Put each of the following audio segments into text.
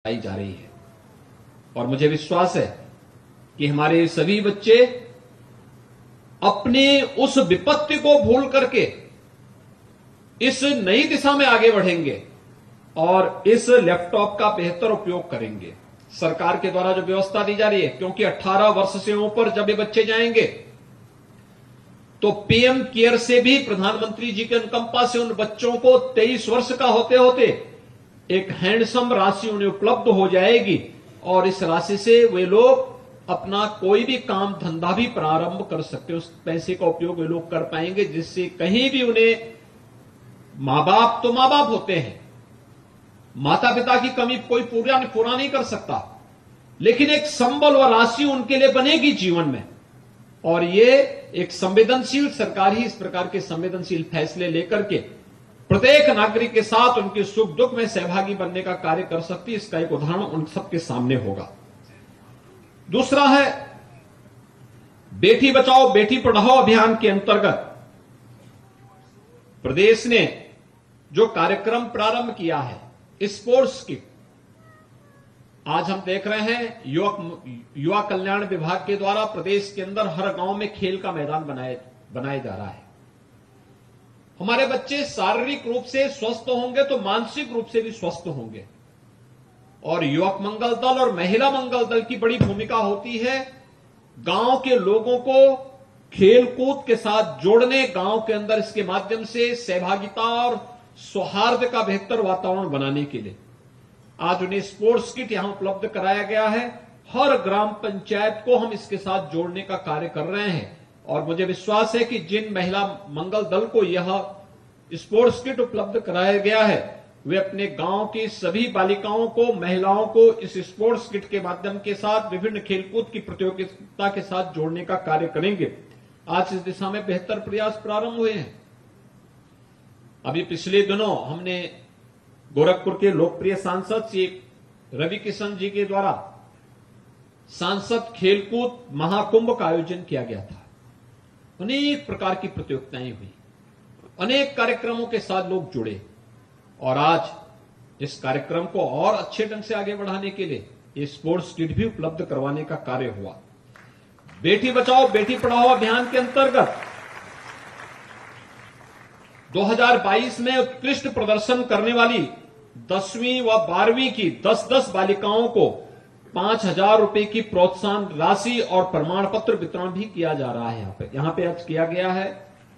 आई जा रही है। और मुझे विश्वास है कि हमारे सभी बच्चे अपनी उस विपत्ति को भूल करके इस नई दिशा में आगे बढ़ेंगे और इस लैपटॉप का बेहतर उपयोग करेंगे। सरकार के द्वारा जो व्यवस्था दी जा रही है, क्योंकि 18 वर्ष से ऊपर जब ये बच्चे जाएंगे तो पीएम केयर से भी, प्रधानमंत्री जी के अनुकंपा से उन बच्चों को 23 वर्ष का होते होते एक हैंडसम राशि उन्हें उपलब्ध हो जाएगी और इस राशि से वे लोग अपना कोई भी काम धंधा भी प्रारंभ कर सकते, उस पैसे का उपयोग वे लोग कर पाएंगे, जिससे कहीं भी उन्हें, मां बाप तो मां बाप होते हैं, माता पिता की कमी कोई पूरा नहीं कर सकता, लेकिन एक संबल व राशि उनके लिए बनेगी जीवन में। और ये एक संवेदनशील सरकार ही इस प्रकार के संवेदनशील फैसले लेकर के प्रत्येक नागरिक के साथ उनके सुख दुख में सहभागी बनने का कार्य कर सकती है। इसका एक उदाहरण उन सबके सामने होगा। दूसरा है, बेटी बचाओ बेटी पढ़ाओ अभियान के अंतर्गत प्रदेश ने जो कार्यक्रम प्रारंभ किया है, स्पोर्ट्स किट, आज हम देख रहे हैं युवा कल्याण विभाग के द्वारा प्रदेश के अंदर हर गांव में खेल का मैदान बनाया जा रहा है। हमारे बच्चे शारीरिक रूप से स्वस्थ होंगे तो मानसिक रूप से भी स्वस्थ होंगे। और युवक मंगल दल और महिला मंगल दल की बड़ी भूमिका होती है गांव के लोगों को खेल कूद के साथ जोड़ने, गांव के अंदर इसके माध्यम से सहभागिता और सौहार्द का बेहतर वातावरण बनाने के लिए। आज उन्हें स्पोर्ट्स किट यहां उपलब्ध कराया गया है। हर ग्राम पंचायत को हम इसके साथ जोड़ने का कार्य कर रहे हैं और मुझे विश्वास है कि जिन महिला मंगल दल को यह स्पोर्ट्स किट उपलब्ध कराया गया है, वे अपने गांव की सभी बालिकाओं को, महिलाओं को इस स्पोर्ट्स किट के माध्यम के साथ विभिन्न खेलकूद की प्रतियोगिता के साथ जोड़ने का कार्य करेंगे। आज इस दिशा में बेहतर प्रयास प्रारंभ हुए हैं। अभी पिछले दिनों हमने गोरखपुर के लोकप्रिय सांसद श्री रवि किशन जी के द्वारा सांसद खेलकूद महाकुंभ का आयोजन किया गया था। अनेक प्रकार की प्रतियोगिताएं हुई, अनेक कार्यक्रमों के साथ लोग जुड़े और आज इस कार्यक्रम को और अच्छे ढंग से आगे बढ़ाने के लिए ये स्पोर्ट्स किट भी उपलब्ध करवाने का कार्य हुआ। बेटी बचाओ बेटी पढ़ाओ अभियान के अंतर्गत 2022 में उत्कृष्ट प्रदर्शन करने वाली 10वीं व 12वीं की 10-10 बालिकाओं को 5,000 रुपए की प्रोत्साहन राशि और प्रमाण पत्र वितरण भी किया जा रहा है। यहां पे आज किया गया है,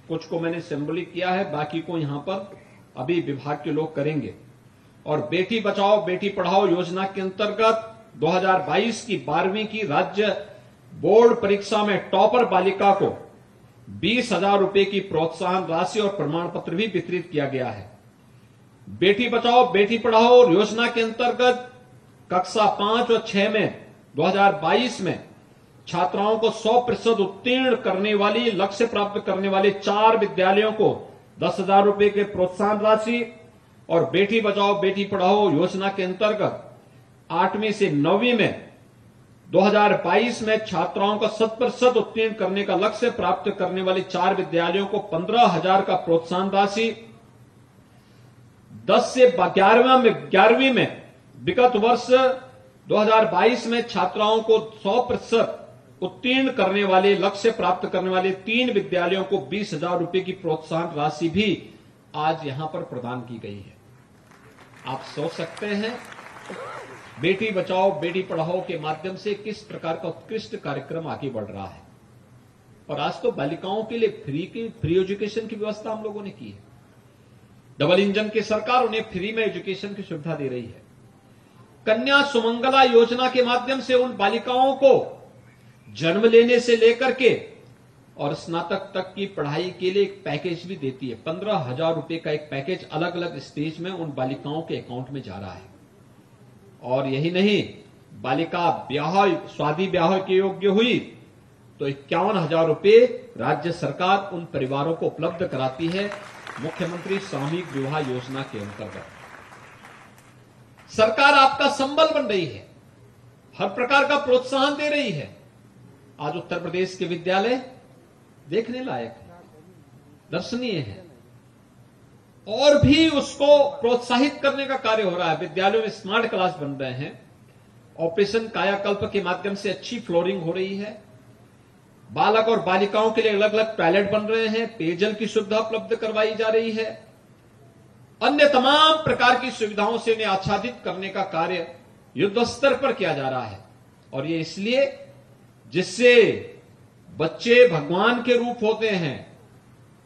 कुछ को मैंने सिंबलिक किया है, बाकी को यहां पर अभी विभाग के लोग करेंगे। और बेटी बचाओ बेटी पढ़ाओ योजना के अंतर्गत 2022 की 12वीं की राज्य बोर्ड परीक्षा में टॉपर बालिका को 20,000 रुपए की प्रोत्साहन राशि और प्रमाण पत्र भी वितरित किया गया है। बेटी बचाओ बेटी पढ़ाओ योजना के अंतर्गत कक्षा 5 और 6 में 2022 में छात्राओं को 100% उत्तीर्ण करने वाली, लक्ष्य प्राप्त करने वाले 4 विद्यालयों को 10,000 रुपए के प्रोत्साहन राशि और बेटी बचाओ बेटी पढ़ाओ योजना के अंतर्गत 8वीं से 9वीं में 2022 में छात्राओं का 100% उत्तीर्ण करने का लक्ष्य प्राप्त करने वाले 4 विद्यालयों को 15,000 का प्रोत्साहन राशि, 10 से 11वीं में विगत वर्ष 2022 में छात्राओं को 100% उत्तीर्ण करने वाले, लक्ष्य प्राप्त करने वाले 3 विद्यालयों को 20,000 रुपए की प्रोत्साहन राशि भी आज यहां पर प्रदान की गई है। आप सोच सकते हैं बेटी बचाओ बेटी पढ़ाओ के माध्यम से किस प्रकार का उत्कृष्ट कार्यक्रम आगे बढ़ रहा है। और आज तो बालिकाओं के लिए फ्री एजुकेशन की व्यवस्था हम लोगों ने की है। डबल इंजन की सरकार उन्हें फ्री में एजुकेशन की सुविधा दे रही है। कन्या सुमंगला योजना के माध्यम से उन बालिकाओं को जन्म लेने से लेकर के और स्नातक तक की पढ़ाई के लिए एक पैकेज भी देती है। 15,000 रुपए का एक पैकेज अलग अलग स्टेज में उन बालिकाओं के अकाउंट में जा रहा है। और यही नहीं, बालिका शादी ब्याह के योग्य हुई तो 51,000 रुपए राज्य सरकार उन परिवारों को उपलब्ध कराती है मुख्यमंत्री सामूहिक विवाह योजना के अंतर्गत। सरकार आपका संबल बन रही है, हर प्रकार का प्रोत्साहन दे रही है। आज उत्तर प्रदेश के विद्यालय देखने लायक है, दर्शनीय है। और भी उसको प्रोत्साहित करने का कार्य हो रहा है। विद्यालयों में स्मार्ट क्लास बन रहे हैं, ऑपरेशन कायाकल्प के माध्यम से अच्छी फ्लोरिंग हो रही है, बालक और बालिकाओं के लिए अलग अलग टॉयलेट बन रहे हैं, पेयजल की सुविधा उपलब्ध करवाई जा रही है, अन्य तमाम प्रकार की सुविधाओं से उन्हें आच्छादित करने का कार्य युद्ध स्तर पर किया जा रहा है। और ये इसलिए जिससे बच्चे भगवान के रूप होते हैं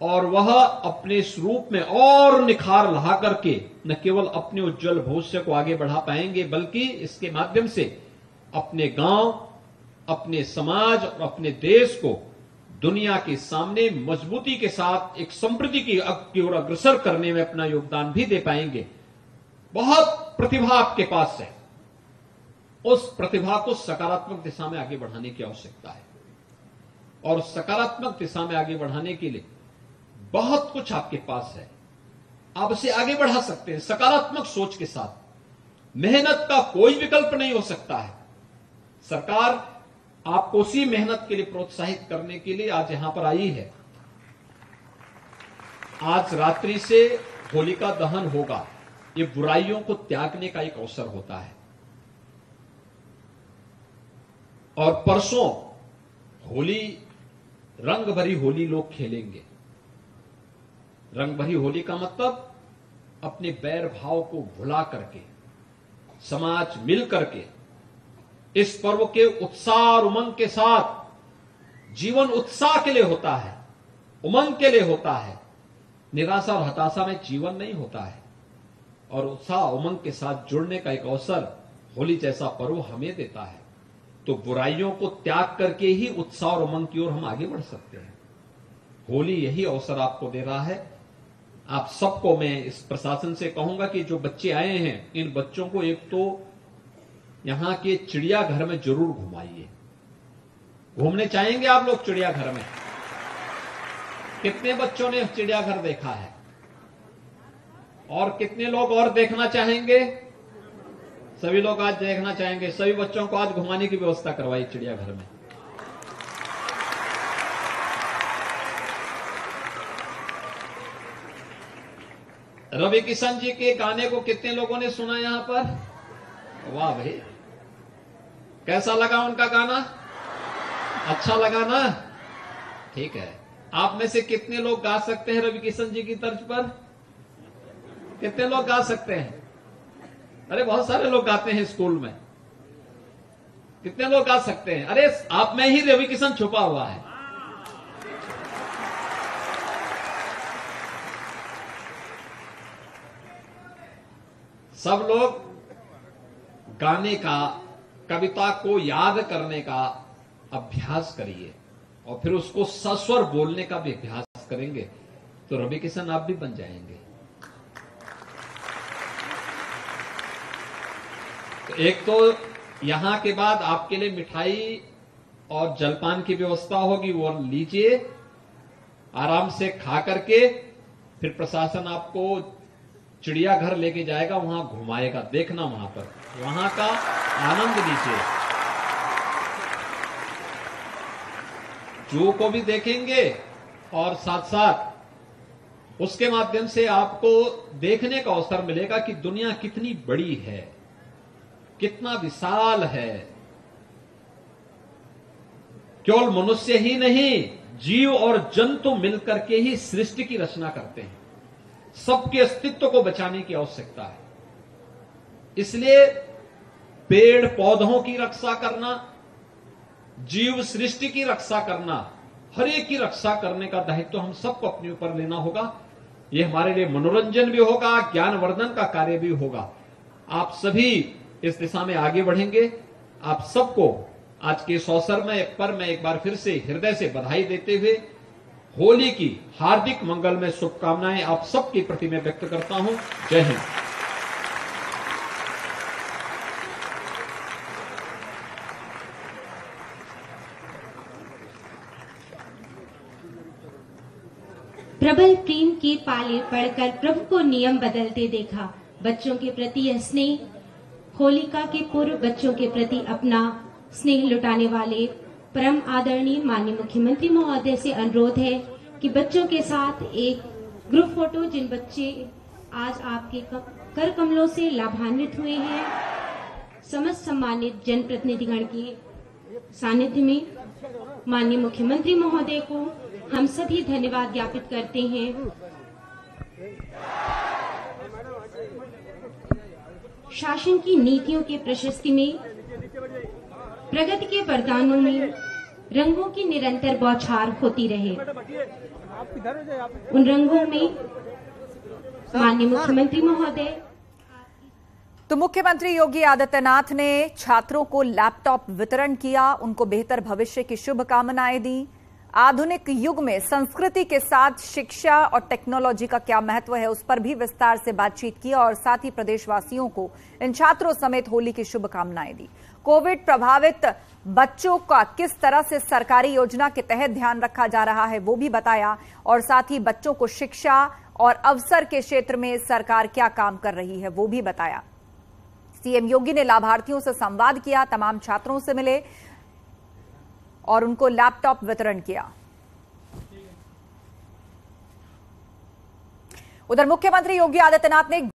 और वह अपने इस रूप में और निखार ला करके न केवल अपने उज्जवल भविष्य को आगे बढ़ा पाएंगे, बल्कि इसके माध्यम से अपने गांव, अपने समाज और अपने देश को दुनिया के सामने मजबूती के साथ एक समृद्धि की ओर अग्रसर करने में अपना योगदान भी दे पाएंगे। बहुत प्रतिभा आपके पास है, उस प्रतिभा को सकारात्मक दिशा में आगे बढ़ाने की आवश्यकता है। और सकारात्मक दिशा में आगे बढ़ाने के लिए बहुत कुछ आपके पास है, आप उसे आगे बढ़ा सकते हैं सकारात्मक सोच के साथ। मेहनत का कोई विकल्प नहीं हो सकता है। सरकार आपको उसी मेहनत के लिए प्रोत्साहित करने के लिए आज यहां पर आई है। आज रात्रि से होलिका दहन होगा, ये बुराइयों को त्यागने का एक अवसर होता है। और परसों होली, रंग भरी होली लोग खेलेंगे। रंग भरी होली का मतलब अपने बैर भाव को भुला करके समाज मिल करके इस पर्व के उत्साह और उमंग के साथ, जीवन उत्साह के लिए होता है, उमंग के लिए होता है। निराशा और हताशा में जीवन नहीं होता है। और उत्साह उमंग के साथ जुड़ने का एक अवसर होली जैसा पर्व हमें देता है। तो बुराइयों को त्याग करके ही उत्साह और उमंग की ओर हम आगे बढ़ सकते हैं। होली यही अवसर आपको दे रहा है। आप सबको मैं इस प्रशासन से कहूंगा कि जो बच्चे आए हैं, इन बच्चों को एक तो यहां के चिड़ियाघर में जरूर घुमाइए। घूमने चाहेंगे आप लोग चिड़ियाघर में? कितने बच्चों ने चिड़ियाघर देखा है? और कितने लोग और देखना चाहेंगे? सभी लोग आज देखना चाहेंगे। सभी बच्चों को आज घुमाने की व्यवस्था करवाई चिड़ियाघर में। रवि किशन जी के गाने को कितने लोगों ने सुना यहां पर? वाह भाई, कैसा लगा उनका गाना? अच्छा लगा ना? ठीक है। आप में से कितने लोग गा सकते हैं रवि किशन जी की तर्ज पर? कितने लोग गा सकते हैं? अरे बहुत सारे लोग गाते हैं स्कूल में। कितने लोग गा सकते हैं? अरे आप में ही रवि किशन छुपा हुआ है। सब लोग गाने का, कविता को याद करने का अभ्यास करिए और फिर उसको सस्वर बोलने का भी अभ्यास करेंगे तो रवि किशन आप भी बन जाएंगे। तो एक तो यहां के बाद आपके लिए मिठाई और जलपान की व्यवस्था होगी, वो लीजिए, आराम से खा करके फिर प्रशासन आपको चिड़ियाघर लेके जाएगा, वहां घुमाएगा। देखना वहां पर, वहां का आनंद लीजिए। जू को भी देखेंगे और साथ साथ उसके माध्यम से आपको देखने का अवसर मिलेगा कि दुनिया कितनी बड़ी है, कितना विशाल है। केवल मनुष्य ही नहीं, जीव और जंतु मिलकर के ही सृष्टि की रचना करते हैं। सबके अस्तित्व को बचाने की आवश्यकता है। इसलिए पेड़ पौधों की रक्षा करना, जीव सृष्टि की रक्षा करना, हर एक की रक्षा करने का दायित्व हम सबको अपने ऊपर लेना होगा। यह हमारे लिए मनोरंजन भी होगा, ज्ञानवर्धन का कार्य भी होगा। आप सभी इस दिशा में आगे बढ़ेंगे। आप सबको आज के इस अवसर में पर मैं एक बार फिर से हृदय से बधाई देते हुए होली की हार्दिक मंगलमय शुभकामनाएं आप सबके प्रति मैं व्यक्त करता हूं। जय हिंद। प्रबल प्रेम के पाले पढ़कर प्रभु को नियम बदलते देखा। बच्चों के प्रति यह स्नेह, होलिका के पूर्व बच्चों के प्रति अपना स्नेह लुटाने वाले परम आदरणीय माननीय मुख्यमंत्री महोदय से अनुरोध है कि बच्चों के साथ एक ग्रुप फोटो जिन बच्चे आज आपके कर कमलों से लाभान्वित हुए हैं, समस्त सम्मानित जनप्रतिनिधिगण के सानिध्य में माननीय मुख्यमंत्री महोदय को हम सभी धन्यवाद ज्ञापित करते हैं। शासन की नीतियों के प्रशस्ति में, प्रगति के वरदानों में रंगों की निरंतर बौछार होती रहे। उन रंगों में माननीय मुख्यमंत्री महोदय। तो मुख्यमंत्री योगी आदित्यनाथ ने छात्रों को लैपटॉप वितरण किया, उनको बेहतर भविष्य की शुभकामनाएं दी। आधुनिक युग में संस्कृति के साथ शिक्षा और टेक्नोलॉजी का क्या महत्व है, उस पर भी विस्तार से बातचीत की और साथ ही प्रदेशवासियों को इन छात्रों समेत होली की शुभकामनाएं दी। कोविड प्रभावित बच्चों का किस तरह से सरकारी योजना के तहत ध्यान रखा जा रहा है वो भी बताया और साथ ही बच्चों को शिक्षा और अवसर के क्षेत्र में सरकार क्या काम कर रही है वो भी बताया। सीएम योगी ने लाभार्थियों से संवाद किया, तमाम छात्रों से मिले और उनको लैपटॉप वितरण किया। उधर मुख्यमंत्री योगी आदित्यनाथ ने